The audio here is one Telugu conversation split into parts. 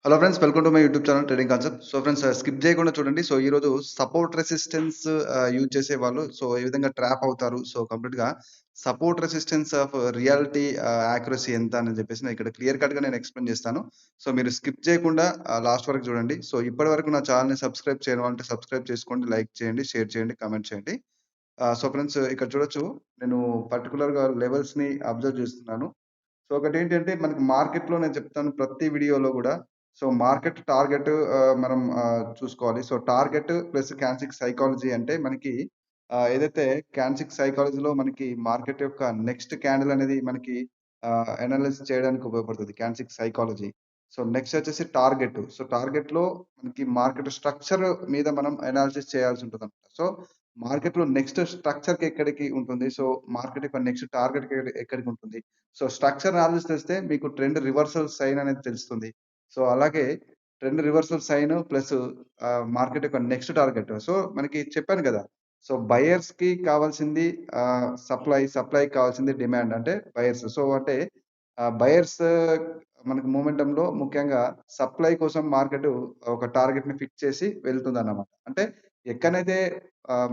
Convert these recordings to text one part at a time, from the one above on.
Hello friends, welcome to my YouTube channel trading concept. So friends, skip చేయకుండా చూడండి. సో ఈరోజు సపోర్ట్ రెసిస్టెన్స్ యూజ్ చేసే వాళ్ళు సో ఏ విధంగా ట్రాప్ అవుతారు. సో కంప్లీట్‌గా support resistance of reality accuracy ఎంత అని చెప్పేసి నేను ఇక్కడ క్లియర్ కట్‌గా నేను ఎక్స్‌ప్లెయిన్ చేస్తాను. సో మీరు స్కిప్ చేయకుండా లాస్ట్ వరకు చూడండి. సో ఇప్పటివరకు నా ఛానెల్‌ని సబ్స్క్రైబ్ చేయని వాళ్ళంటే సబ్స్క్రైబ్ చేసుకోండి, లైక్ చేయండి, షేర్ చేయండి, కామెంట్ చేయండి. సో ఫ్రెండ్స్, ఇక్కడ చూడొచ్చు, నేను పర్టిక్యులర్‌గా లెవెల్స్‌ని అబ్జర్వ్ చేస్తున్నాను. సో ఒకటేంటంటే మనకి మార్కెట్‌లో నేను చెప్తాను ప్రతి వీడియోలో గూడా. సో మార్కెట్ టార్గెట్ మనం చూసుకోవాలి. సో టార్గెట్ ప్లస్ క్యాండ్లెస్టిక్ సైకాలజీ అంటే మనకి ఏదైతే క్యాండ్లెస్టిక్ సైకాలజీలో మనకి మార్కెట్ యొక్క నెక్స్ట్ క్యాండిల్ అనేది మనకి అనాలిసిస్ చేయడానికి ఉపయోగపడుతది క్యాండ్లెస్టిక్ సైకాలజీ. సో నెక్స్ట్ వచ్చేసి టార్గెట్. సో టార్గెట్‌లో మనకి మార్కెట్ స్ట్రక్చర్ మీద మనం అనాలిసిస్ చేయాల్సి ఉంటదన్నమాట. సో మార్కెట్‌లో నెక్స్ట్ స్ట్రక్చర్‌కి ఎక్కడికి ఉంటుంది. సో మార్కెట్ యొక్క నెక్స్ట్ టార్గెట్ ఎక్కడికి ఉంటుంది. సో స్ట్రక్చర్ అనాలిసిస్ చేస్తే మీకు ట్రెండ్ రివర్సల్ సైన్ అనేది తెలుస్తుంది. సో అలాగే trend reversal sign plus market యొక్క నెక్స్ట్ టార్గెట్. సో మనకి చెప్పాను గదా! సో బయర్స్‌కి కావాల్సింది సప్లైకి కావాల్సింది డిమాండ్ అంటే బయర్స్. సో అంటే బయర్స్ మనకి మొమెంటంలో ముఖ్యంగా సప్లై కోసం మార్కెట్ ఒక టార్గెట్‌ని ఫిక్స్ చేసి వెళ్తుందన్నమాట. అంటే ఎక్కడైతే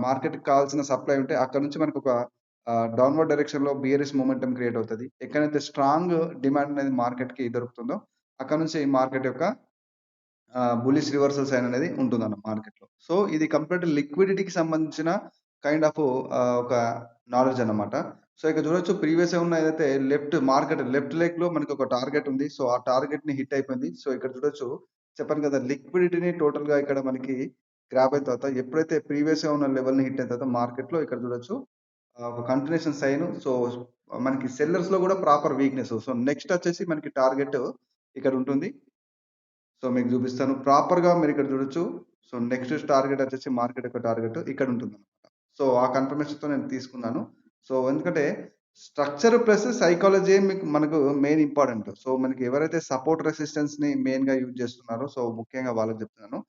మార్కెట్‌కి కావాల్సిన సప్లై ఉంటే అక్కడి నుంచి మనకొక డౌన్‌వర్డ్ డైరెక్షన్‌లో బియరిష్ మొమెంటం క్రియేట్ అవుతది. ఎక్కడైతే స్ట్రాంగ్ డిమాండ్ అనేది మార్కెట్‌కి దొరుకుతుందో, అక్కడ నుంచి మార్కెట్ యొక్క బుల్లిష్ రివర్సల్ సైన్ అనేది మార్కెట్‌లో. సో, ఇది కంప్లీట్ లిక్విడిటీకి సంబంధించిన కైండ్ ఆఫ్ ఒక నాలెడ్జ్ అన్నమాట. సో, ఇక్కడ చూడొచ్చు, ప్రీవియస్‌గా ఉన్న ఏదైతే మార్కెట్ లెఫ్ట్ లెగ్‌లో మనకొక టార్గెట్ ఉంది. సో, ఆ టార్గెట్‌ని హిట్ అయిపోయింది. సో, ఇక్కడ చూడొచ్చు, చెప్పాను కదా! లిక్విడిటీని టోటల్‌గా ఇక్కడ మనకి గ్రాబ్ అయిన తర్వాత ఎప్పుడైతే ప్రీవియస్‌గా ఉన్న లెవెల్‌ని హిట్ అయిన తర్వాత మార్కెట్‌లో ఇక్కడ చూడొచ్చు, ఒక కంటిన్యూయేషన్ సైన్. సో, మనకి సెల్లర్స్‌లో గూడా ప్రాపర్ వీక్‌నెస్. సో, నెక్స్ట్ వచ్చేసి మనకి టార్గెట్ ఇక్కడ ఉంటుంది. సో, మీకు చూపిస్తాను. ప్రాపర్‌గా మీరిక్కడ చూడొచ్చు. సో, నెక్స్ట్ టార్గెట్ వచ్చేసి మార్కెట్ యొక్క టార్గెట్ ఇక్కడుంటుందనమాట. సో, ఆ కన్ఫర్మేషన్‌తో నేను తీసుకున్నాను. సో, ఎందుకంటే స్ట్రక్చర్ ప్లస్ సైకాలజీ మనకు మెయిన్ ఇంపార్టెంట్. సో, మనకి ఎవరైతే సపోర్ట్ రెసిస్టెన్స్‌ని మెయిన్‌గా యూజ్ చేస్తున్నారో, సో, ముఖ్యంగా వాళ్ళకి చెప్తున్నాను.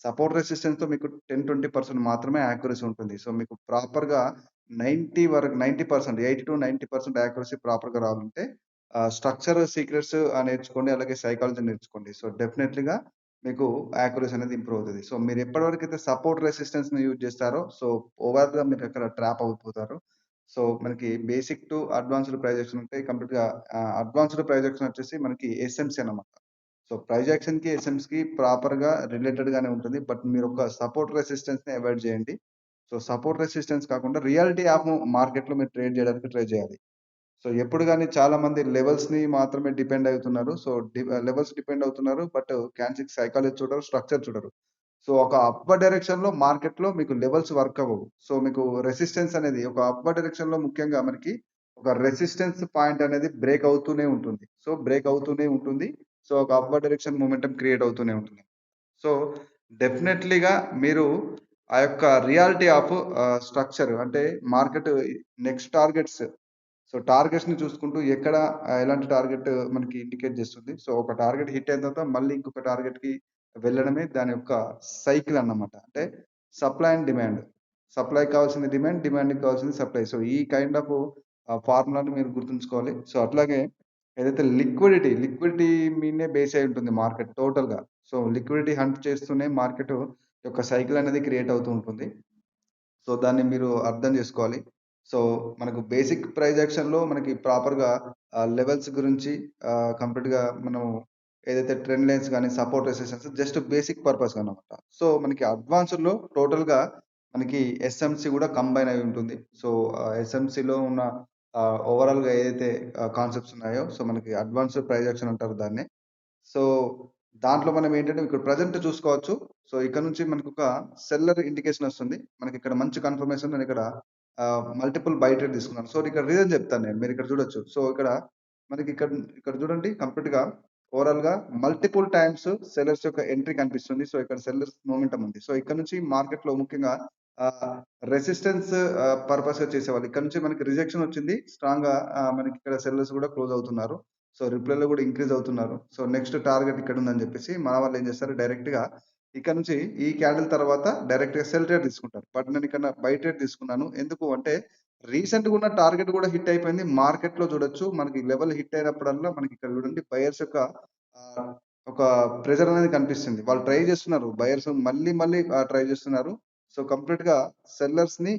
సపోర్ట్ రెసిస్టెన్స్‌తో మీకు 10, 20% మాత్రమే యాక్యురసీ ఉంటుంది. సో, మీకు ప్రాపర్‌గా 90% 80-90% యాక్యురసీ ప్రాపర్‌గా రావాలంటే స్ట్రక్చర్ సీక్రెట్స్ నేర్చుకోండి. అలాగే సైకాలజీ నేర్చుకోండి. సో, డెఫినైట్‌లీగా మీకు యాక్యురసీ అనేది ఇంప్రూవ్ అవుతది. సో, మీరు ఎప్పటి వరకైతే సపోర్ట్ రెసిస్టెన్స్‌ని యూజ్ చేస్తారో, సో, ఓవరాల్‌గా మీరు అక్కడ ట్రాప్ అయిపోతారు. సో, మనకి basic to advanced price action ఉంటాయి. కంప్లీట్‌గా అడ్వాన్స్‌డ్ ప్రైస్ యాక్షన్ వచ్చేసి మనకి ఎస్ఎంసీ అన్నమాట. సో, ప్రైస్ యాక్షన్‌కి, ఎస్ఎంసీకి ప్రాపర్‌గా రిలేటెడ్ గానే ఉంటుంది. బట్ మీరొక సపోర్ట్ రెసిస్టెన్స్‌ని అవాయిడ్ చేయండి. సో, సపోర్ట్ రెసిస్టెన్స్ కాకుండా రియాలిటీ ఆఫ్ మార్కెట్‌లో మీరు ట్రేడ్ చేయడానికి ట్రై చేయాలి. సో, ఎప్పుడు గాని చాలామంది లెవెల్స్‌ని మాత్రమే డిపెండ్ అవుతున్నారు. సో, లెవెల్స్ డిపెండ్ అవుతున్నారు. బట్ క్యాండిల్స్టిక్ సైకాలజీ చూడరు, స్ట్రక్చర్ చూడరు. సో, ఒక అప్‌వర్డ్ డైరెక్షన్‌లో మార్కెట్‌లో మీకు లెవెల్స్ వర్క్ అవ్వవు. సో, మీకు రెసిస్టెన్స్ అనేది ఒక అప్‌వర్డ్ డైరెక్షన్‌లో ముఖ్యంగా మనకి ఒక రెసిస్టెన్స్ పాయింట్ అనేది బ్రేక్ అవుతూనే ఉంటుంది. సో, బ్రేక్ అవుతూనే ఉంటుంది. సో, ఒక అప్‌వర్డ్ డైరెక్షన్ మొమెంటం క్రియేట్ అవుతూనే ఉంటుంది. సో, డెఫినైట్‌లీగా మీరు ఆ యొక్క రియాలిటీ ఆఫ్ స్ట్రక్చర్ అంటే మార్కెట్ నెక్స్ట్ టార్గెట్స్. సో, టార్గెట్స్‌ని చూసుకుంటూ ఎక్కడ ఎలాంటి టార్గెట్ మనకి ఇండికేట్ చేస్తుంది. సో, ఒక టార్గెట్ హిట్ అయిన తర్వాత మళ్ళీ ఇంకొక టార్గెట్‌కి వెళ్ళడమే దాని యొక్క సైకిల్ అన్నమాట. అంటే సప్లై అండ్ డిమాండ్. సప్లైకి కావాల్సింది డిమాండ్, డిమాండ్‌కి కావాల్సింది సప్లై. సో, ఈ కైండ్ ఆఫ్ ఫార్ములాని మీరు గుర్తుంచుకోవాలి. సో, అట్లాగే ఏదైతే లిక్విడిటీ మీదనే బేస్ అయి ఉంటుంది మార్కెట్ టోటల్‌గా. సో, లిక్విడిటీ హంట్ చేస్తూనే మార్కెట్ యొక్క సైకిల్ అనేది క్రియేట్ అవుతూ ఉంటుంది. సో, దాన్ని మీరు అర్థం జేసుకోవాలి. సో, మనకు బేసిక్ ప్రైస్ యాక్షన్‌లో మనకి ప్రాపర్‌గా లెవెల్స్ గురించి కంప్లీట్‌గా మనం ఏదైతే ట్రెండ్ లైన్స్ గాని, support resistance just basic purpose అన్నమాట. సో, మనకి అడ్వాన్స్డ్‌లో టోటల్‌గా మనకి ఎస్ఎంసీ గూడా కంబైన్ అయి ఉంటుంది. సో, ఎస్ఎంసీలో ఉన్న ఓవరాల్‌గా ఏదైతే కాన్సెప్ట్స్ ఉన్నాయో, సో, మనకి అడ్వాన్స్డ్ ప్రైస్ యాక్షన్ అంటారు దాన్ని. సో, దాంట్లో మనం ఏంటంటే ఇక్కడ ప్రెజెంట్ చూసుకోవచ్చు. సో, ఇక్కడ నుంచి మనకొక సెల్లర్ ఇండికేషన్ ఒస్తుంది. మనకిక్కడ మంచి కన్ఫర్మేషన్ నేనిక్కడ మల్టిపుల్ బై ట్రేడ్ తీసుకున్నాను. సో, ఇక్కడ రీజన్ చెప్తాను నేను. మీరిక్కడ చూడొచ్చు. సో, మనకిక్కడ ఇక్కడ చూడండి, కంప్లీట్‌గా ఓవరాల్‌గా మల్టిపుల్ టైమ్స్ సెల్లర్స్ యొక్క ఎంట్రీ కనిపిస్తుంది. సో, ఇక్కడ సెల్లర్స్ మొమెంటమ్ ఉంది. సో, ఇక్కడ నుంచి మార్కెట్‌లో ముఖ్యంగా ఆహ్, రెసిస్టెన్స్ పర్పస్‌గా చేసేవాళ్ళు. ఇక్కడ నుంచి మనకి రిజెక్షన్ వచ్చింది. స్ట్రాంగ్‌గా మనకిక్కడ సెల్లర్స్ కూడా క్లోజ్ అవుతున్నారు. సో, రిప్లైలో గూడా ఇంక్రీజ్ అవుతున్నారు. సో, నెక్స్ట్ టార్గెట్ ఇక్కడుందని జెప్పేసి మన వాళ్ళేం జేస్తారు, డైరెక్ట్‌గా ఇక్కడ నుంచి ఈ క్యాండిల్ తర్వాత డైరెక్ట్‌గా సెల్ ట్రేడ్ తీసుకుంటారు. బట్ నేనిక్కడ బై ట్రేడ్ తీసుకున్నాను. ఎందుకు అంటే రీసెంట్‌గా ఉన్న టార్గెట్ గూడా హిట్ అయిపోయింది. మార్కెట్‌లో చూడొచ్చు, మనకి లెవెల్ హిట్ అయినప్పుడల్లా మనకిక్కడ చూడండి బయర్స్ యొక్క ఆహ్, ఒక ప్రెషర్ అనేది కనిపిస్తుంది. వాళ్ళు ట్రై చేస్తున్నారు. బయర్స్ మళ్ళీ మళ్ళీ ట్రై చేస్తున్నారు. సో, కంప్లీట్‌గా సెల్లర్స్‌ని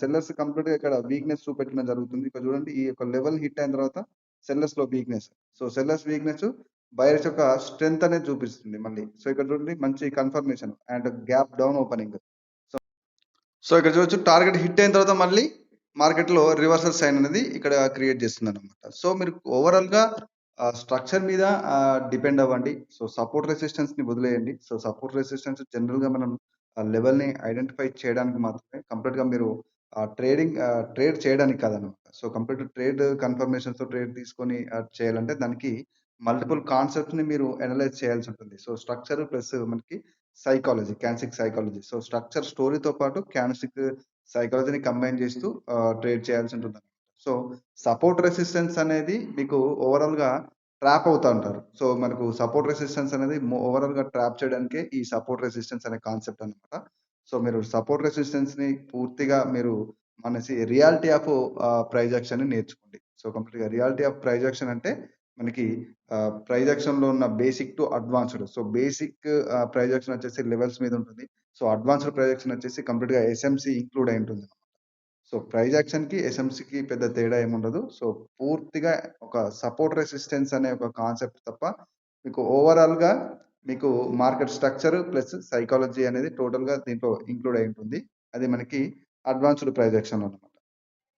సెల్లర్స్ కంప్లీట్‌గా ఇక్కడ వీక్‌నెస్ చూపెట్టడం జరుగుతుంది. ఇక్కడ చూడండి ఈ యొక్క లెవెల్ హిట్ అయిన తర్వాత సెల్లర్స్‌లో weakness. So, sellers weakness buyers యొక్క స్ట్రెంత్ అనేది చూపిస్తుంది మళ్ళీ. సో, ఇక్కడ చూడండి మంచి confirmation and gap down opening. So, ఇక్కడ చూడొచ్చు టార్గెట్ హిట్ అయిన తర్వాత మళ్ళీ మార్కెట్‌లో రివర్సల్ సైన్ అనేది ఇక్కడ క్రియేట్ చేస్తుందన్నమాట. సో, మీరు ఓవరాల్‌గా స్ట్రక్చర్ మీద డిపెండ్ అవ్వండి. సో, సపోర్ట్ రెసిస్టెన్స్‌ని వదిలేయండి. సో, సపోర్ట్ రెసిస్టెన్స్ జనరల్‌గా మనం లెవెల్‌ని ఐడెంటిఫై చేయడానికి మాత్రమే. కంప్లీట్‌గా మీరు ట్రేడ్ చేయడానికి కాదన్నమాట. సో, కంప్లీట్ ట్రేడ్ కన్ఫర్మేషన్స్‌తో ట్రేడ్ తీసుకొని చేయాలంటే దానికి మల్టిపుల్ కాన్సెప్ట్స్‌ని మీరు అనలైజ్ చేయాల్సి ఉంటుంది. సో, స్ట్రక్చర్ ప్లస్ మనకి క్యాన్సిక్ సైకాలజీ. సో, స్ట్రక్చర్ స్టోరీతో పాటు క్యాన్సిక్ సైకాలజీని కంబైన్ చేస్తూ ట్రేడ్ చేయాల్సి ఉంటుందన్నమాట. సో, సపోర్ట్ రెసిస్టెన్స్ అనేది మీకు ఓవరాల్‌గా ట్రాప్ అవుతా ఉంటారు. సో, మనకు సపోర్ట్ రెసిస్టెన్స్ అనేది ఓవరాల్‌గా ట్రాప్ చేయడానికే ఈ సపోర్ట్ రెసిస్టెన్స్ అనే కాన్సెప్ట్ అన్నమాట. సో, మీరు సపోర్ట్ రెసిస్టెన్స్‌ని పూర్తిగా మీరు రియాలిటీ ఆఫ్ ప్రైస్ యాక్షన్‌ని నేర్చుకోండి. సో, కంప్లీట్‌గా రియాలిటీ ఆఫ్ ప్రైస్ యాక్షన్ అంటే మనకి ప్రైస్ యాక్షన్‌లో ఉన్న basic to advanced. So, basic price action వచ్చేసి లెవెల్స్ మీద ఉంటుంది. సో, అడ్వాన్స్‌డ్ ప్రైస్ యాక్షన్ వచ్చేసి కంప్లీట్‌గా ఎస్ఎంసీ ఇంక్లూడ్ అయి ఉంటుంది. సో, ప్రైస్ యాక్షన్‌కి, ఎస్ఎంసీకి పెద్ద తేడా ఏముండదు. సో, పూర్తిగా ఒక సపోర్ట్ రెసిస్టెన్స్ అనే ఒక కాన్సెప్ట్ తప్ప మీకు ఓవరాల్‌గా మీకు మార్కెట్ స్ట్రక్చర్ ప్లస్ సైకాలజీ అనేది టోటల్‌గా దీంట్లో ఇంక్లూడ్ అయి ఉంటుంది. అది మనకి అడ్వాన్స్‌డ్ ప్రైస్ యాక్షన్‌లో అన్నమాట.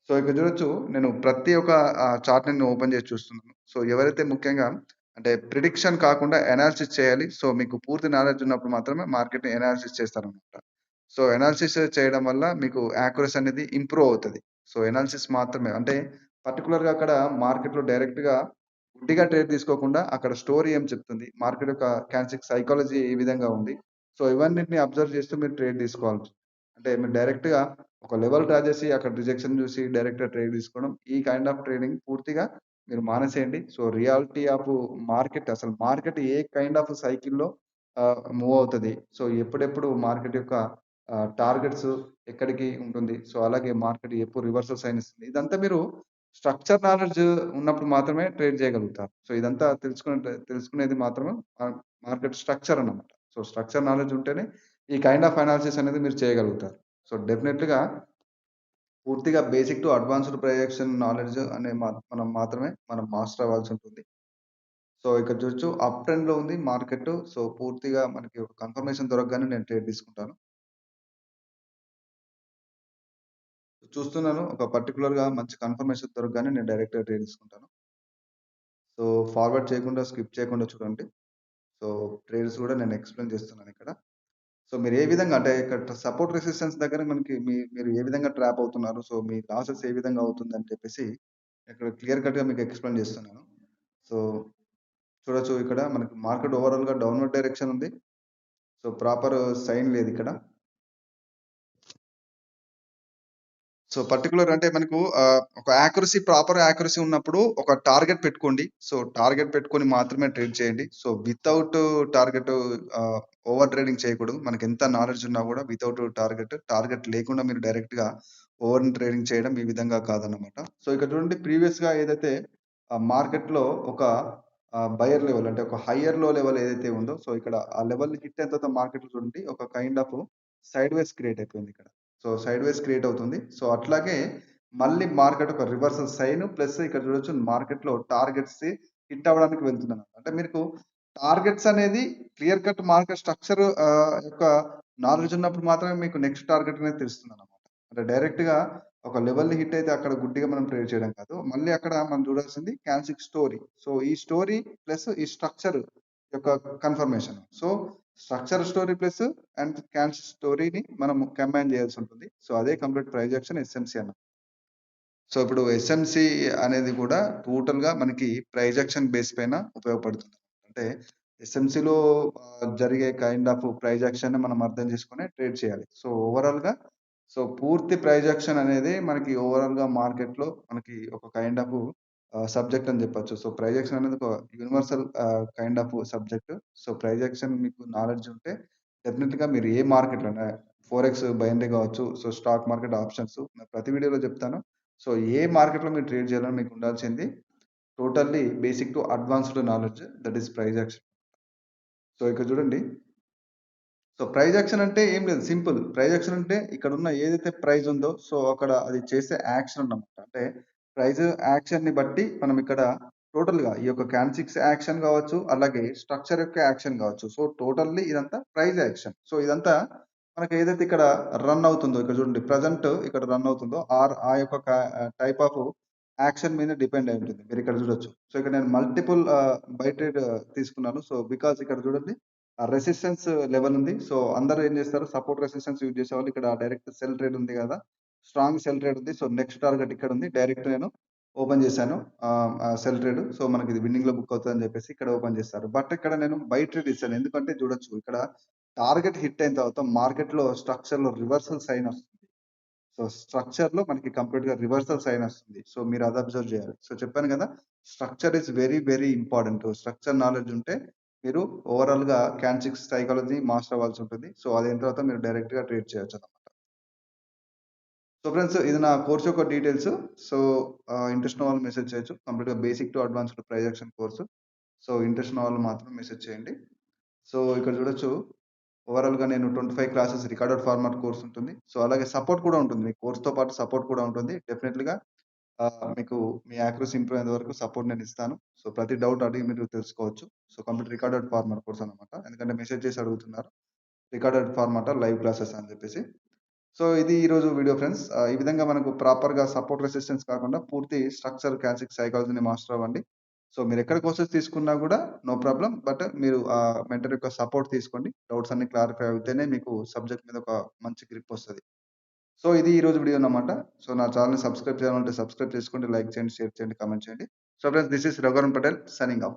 సో, ఇక్కడ చూడొచ్చు నేను ప్రతి ఒక్క చార్ట్‌ని నేను ఓపెన్ చేసి చూస్తున్నాను. సో, ఎవరైతే ముఖ్యంగా అంటే ప్రిడిక్షన్ కాకుండా అనాలిసిస్ చేయాలి. సో, మీకు పూర్తి నాలెడ్జ్ ఉన్నప్పుడు మాత్రమే మార్కెట్‌ని అనాలిసిస్ చేస్తారనమాట. సో, అనాలిసిస్ చేయడం వల్ల మీకు యాక్యురసీ అనేది ఇంప్రూవ్ అవుతది. సో, అనాలిసిస్ మాత్రమే అంటే పర్టిక్యులర్‌గా అక్కడ మార్కెట్‌లో డైరెక్ట్‌గా గుడ్డిగా ట్రేడ్ తీసుకోకుండా అక్కడ స్టోరీ ఏం చెప్తుంది? మార్కెట్ యొక్క సైకాలజీ ఏ విధంగా ఉంది? సో, ఇవన్నిటిని అబ్జర్వ్ చేస్తూ మీరు ట్రేడ్ తీసుకోవాలి. అంటే మీరు డైరెక్ట్‌గా ఒక లెవెల్ డ్రా చేసి అక్కడ రిజెక్షన్ చూసి డైరెక్ట్‌గా ట్రేడ్ తీసుకోవడం. ఈ కైండ్ ఆఫ్ ట్రేడింగ్ పూర్తిగా మీరు మానేసేయండి. సో, రియాలిటీ ఆఫ్ అసలు మార్కెట్ ఏ కైండ్ ఆఫ్ సైకిల్‌లో మూవ్ అవుతది. సో, ఎప్పుడెప్పుడు మార్కెట్ యొక్క టార్గెట్స్ ఎక్కడికి ఉంటుంది. సో, అలాగే మార్కెట్ ఎప్పుడు రివర్సల్ సైన్ ఇస్తుంది. ఇదంతా మీరు స్ట్రక్చర్ నాలెడ్జ్ ఉన్నప్పుడు మాత్రమే ట్రేడ్ చేయగలుగుతారు. సో, ఇదంతా తెలుసుకునేది మాత్రమే మార్కెట్ స్ట్రక్చర్ అన్నమాట. సో, స్ట్రక్చర్ నాలెడ్జ్ ఉంటేనే ఈ కైండ్ ఆఫ్ అనాలిసిస్ అనేది మీరు చేయగలుగుతారు. సో, డెఫినెట్‌గా పూర్తిగా basic to advanced projection knowledge అనే మనం మాస్టర్ అవ్వాల్సి ఉంటుంది. సో, ఇక్కడ చూడొచ్చు అప్ ట్రెండ్‌లో ఉంది మార్కెట్. సో, పూర్తిగా మనకి ఒక కన్ఫర్మేషన్ దొరకగానే నేను ట్రేడ్ తీసుకుంటాను. చూస్తున్నాను ఒక పర్టిక్యులర్‌గా మంచి కన్ఫర్మేషన్ దొరకగానే నేను డైరెక్ట్‌గా ట్రేడ్ తీసుకుంటాను. సో, ఫార్వర్డ్ చేయకుండా, స్కిప్ చేయకుండా చూడండి. సో, ట్రేడ్స్ కూడా నేను ఎక్స్‌ప్లెయిన్ చేస్తున్నానిక్కడ. సో, మీరు ఏ విధంగా అంటే ఇక్కడ సపోర్ట్ రెసిస్టెన్స్ దగ్గర మీరు ఏ విధంగా ట్రాప్ అవుతున్నారు? సో, మీ లాసెస్ ఏ విధంగా అవుతుందని చెప్పేసి ఇక్కడ క్లియర్ కట్‌గా మీకు ఎక్స్‌ప్లెయిన్ చేస్తున్నాను. సో, చూడొచ్చు ఇక్కడ మనకి మార్కెట్ ఓవరాల్‌గా డౌన్‌వర్డ్ డైరెక్షన్ ఉంది. సో, ప్రాపర్ సైన్ లేదిక్కడ. సో, పర్టిక్యులర్ అంటే మనకు ఒక ప్రాపర్ యాక్యురసీ ఉన్నప్పుడు ఒక టార్గెట్ పెట్టుకోండి. సో, టార్గెట్ పెట్టుకొని మాత్రమే ట్రేడ్ చేయండి. So, without target over trading చేయకూడదు. మనకెంత నాలెడ్జ్ ఉన్నా గూడా వితౌట్ టార్గెట్ లేకుండా మీరు డైరెక్ట్‌గా ఓవర్ ట్రేడింగ్ చేయడం ఈ విధంగా కాదన్నమాట. సో, ఇక్కడ చూడండి ప్రీవియస్‌గా ఏదైతే మార్కెట్‌లో ఒక బయర్ లెవెల్ అంటే ఒక హైయర్ లో లెవెల్ ఏదైతే ఉందో, సో, ఇక్కడ ఆ లెవెల్‌ని హిట్ అయిన తర్వాత మార్కెట్‌లో చూడండి ఒక kind of sideways create అయిపోయిందిక్కడ. సో, సైడ్ వేస్ క్రియేట్ అవుతుంది. సో, అట్లాగే మళ్ళీ మార్కెట్ ఒక రివర్సల్ సైన్ ప్లస్ ఇక్కడ చూడొచ్చు మార్కెట్‌లో టార్గెట్స్ హిట్ అవ్వడానికి వెళ్తుందన్నమాట. అంటే మీకు టార్గెట్స్ అనేది క్లియర్ కట్ మార్కెట్ స్ట్రక్చర్ యొక్క నాలెడ్జ్ ఉన్నప్పుడు మాత్రమే మీకు నెక్స్ట్ టార్గెట్ అనేది తెలుస్తుందన్నమాట. అంటే డైరెక్ట్‌గా ఒక లెవెల్‌ని హిట్ అయితే అక్కడ గుడ్డిగా మనం ట్రేడ్ చేయడం కాదు. మళ్ళీ అక్కడ మనం చూడాల్సింది క్యాండ్‌స్టిక్ స్టోరీ. సో, ఈ స్టోరీ ప్లస్ ఈ స్ట్రక్చర్ యొక్క confirmation. So, structure story plus and candlestick స్టోరీని మనం కంబైన్ చేయాల్సుంటుంది. సో, అదే కంప్లీట్ ప్రైస్ యాక్షన్ ఎస్ఎంసీ అన్నమాట. సో, ఇప్పుడు ఎస్ఎంసీ అనేది కూడా టోటల్‌గా మనకి ప్రైస్ యాక్షన్ బేస్ పైన ఉపయోగపడుతుంది. అంటే ఎస్ఎంసీలో జరిగే కైండ్ ఆఫ్ ప్రైస్ యాక్షన్‌ని మనం అర్థం చేసుకొని ట్రేడ్ చేయాలి. సో, పూర్తి ప్రైస్ యాక్షన్ అనేది మనకి ఓవరాల్‌గా మార్కెట్‌లో మనకి ఒక కైండ్ ఆఫ్ సబ్జెక్ట్ అని చెప్పొచ్చు. సో, ప్రైస్ యాక్షన్ అనేది ఒక universal kind of subject. So, price action మీకు నాలెడ్జ్ ఉంటే డెఫినిట్‌గా మీరు ఏ మార్కెట్‌లోనే ఫోరెక్స్ బైనరీ కావచ్చు. సో, స్టాక్ మార్కెట్ ఆప్షన్స్ నేను ప్రతి వీడియోలో చెప్తాను. సో, ఏ మార్కెట్‌లో మీరు ట్రేడ్ చేయాలని మీకు ఉండాల్సింది totally basic to advanced knowledge that is price action. So ఇక్కడ చూడండి. సో ప్రైజ్ యాక్షన్ అంటే ఏం లేదు, సింపుల్. ప్రైజ్ యాక్షన్ అంటే ఇక్కడున్న ఏదైతే ప్రైజ్ ఉందో సో అక్కడ అది చేసే యాక్షన్ అన్నమాట. అంటే ప్రైజ్ యాక్షన్‌ని బట్టి మనం ఇక్కడ టోటల్‌గా ఈ యొక్క క్యాన్ 6 యాక్షన్ గావచ్చు, అలాగే స్ట్రక్చర్ యొక్క యాక్షన్ గావచ్చు. సో టోటల్లీ ఇదంతా ప్రైజ్ యాక్షన్. సో ఇదంతా మనకి ఏదైతే ఇక్కడ రన్ అవుతుందో ఇక్కడ చూడండి, ప్రెజెంట్ ఇక్కడ రన్ అవుతుందో ఆ యొక్క టైప్ ఆఫ్ యాక్షన్ మీద డిపెండ్ అయి ఉంటుంది. మీరిక్కడ చూడొచ్చు. సో ఇక్కడ నేను మల్టిపుల్ బై ట్రేడ్ తీసుకున్నాను. సో బికాజ్ ఇక్కడ చూడండి రెసిస్టెన్స్ లెవెల్ ఉంది. సో అందరూ ఏం చేస్తారు, సపోర్ట్ రెసిస్టెన్స్ యూజ్ చేసేవాళ్ళు ఇక్కడ డైరెక్ట్ సెల్ ట్రేడ్ ఉంది కదా! స్ట్రాంగ్ సెల్ ట్రేడ్ ఉంది. సో నెక్స్ట్ టార్గెట్ ఇక్కడ ఉంది. డైరెక్ట్ నేను ఓపెన్ చేశాను. Cell trade. సో మనకి ఇది విన్నింగ్‌లో బుక్ అవుతదని చెప్పేసి ఇక్కడ ఓపెన్ చేస్తారు. బట్ ఇక్కడ నేను బై ట్రేడ్ ఇచ్చాను. ఎందుకంటే చూడొచ్చు ఇక్కడ టార్గెట్ హిట్ అయిన తర్వాత మార్కెట్‌లో స్ట్రక్చర్‌లో రివర్సల్ సైన్ వస్తుంది. సో స్ట్రక్చర్‌లో మనకి కంప్లీట్‌గా రివర్సల్ సైన్ వస్తుంది. సో మీరు అది అబ్జర్వ్ చేయాలి. సో చెప్పాను కదా! Structure is very, very important. Structure knowledge ఉంటే మీరు ఓవరాల్‌గా క్యాన్ 6 సైకాలజీ మాస్టర్ అవ్వాల్సి ఉంటుంది. సో అదయిన తర్వాత మీరు డైరెక్ట్‌గా ట్రేడ్ చేయొచ్చన్నమాట. సో ఫ్రెండ్స్ ఇది నా కోర్స్ యొక్క డీటెయిల్స్. సో ఇంట్రెస్ట్ ఉన్న వాళ్ళు మెసేజ్ చేయొచ్చు. కంప్లీట్‌గా basic to advanced price action course. So interest ఉన్న వాళ్ళు మాత్రం మెసేజ్ చేయండి. సో ఇక్కడ చూడొచ్చు ఓవరాల్‌గా నేను 25 క్లాసెస్ రికార్డెడ్ ఫార్మాట్ కోర్స్ ఉంటుంది. సో అలాగే సపోర్ట్ కూడా ఉంటుంది. మీ కోర్స్‌తో పాటు సపోర్ట్ కూడా ఉంటుంది. డెఫినెట్‌లీగా మీకు మీ యాక్యురసీ ఇంప్రూవ్ అయ్యేంత వరకు సపోర్ట్ నేనిస్తాను. సో ప్రతి డౌట్ అడిగి మీరు తెలుసుకోవచ్చు. So complete recorded format course అన్నమాట. ఎందుకంటే మెసేజ్ చేసి అడుగుతున్నారు. రికార్డెడ్ ఫార్మాటా, లైవ్ క్లాసెసా అని చెప్పేసి. సో ఇది ఈరోజు వీడియో ఫ్రెండ్స్. ఈ విధంగా మనకు ప్రాపర్‌గా సపోర్ట్ రెసిస్టెన్స్ కాకుండా పూర్తి స్ట్రక్చర్, క్యాసిక్ సైకాలజీని మాస్టర్ అవ్వండి. సో మీరెక్కడ కోర్సెస్ తీసుకున్నా గూడా నో ప్రాబ్లమ్. బట్ మీరు మెంటర్ యొక్క సపోర్ట్ తీసుకోండి. డౌట్స్ అన్నీ క్లారిఫై అవుతేనే మీకు సబ్జెక్ట్ మీద ఒక మంచి గ్రిప్ వస్తది. సో ఇది ఈరోజు వీడియో అన్నమాట. సో నా ఛానెల్‌ని సబ్స్క్రైబ్ చేయాలంటే సబ్స్క్రైబ్ చేసుకోండి. లైక్ చేయండి, షేర్ చేయండి, కామెంట్ చేయండి. So friends this is Raghuvaran Patel signing off.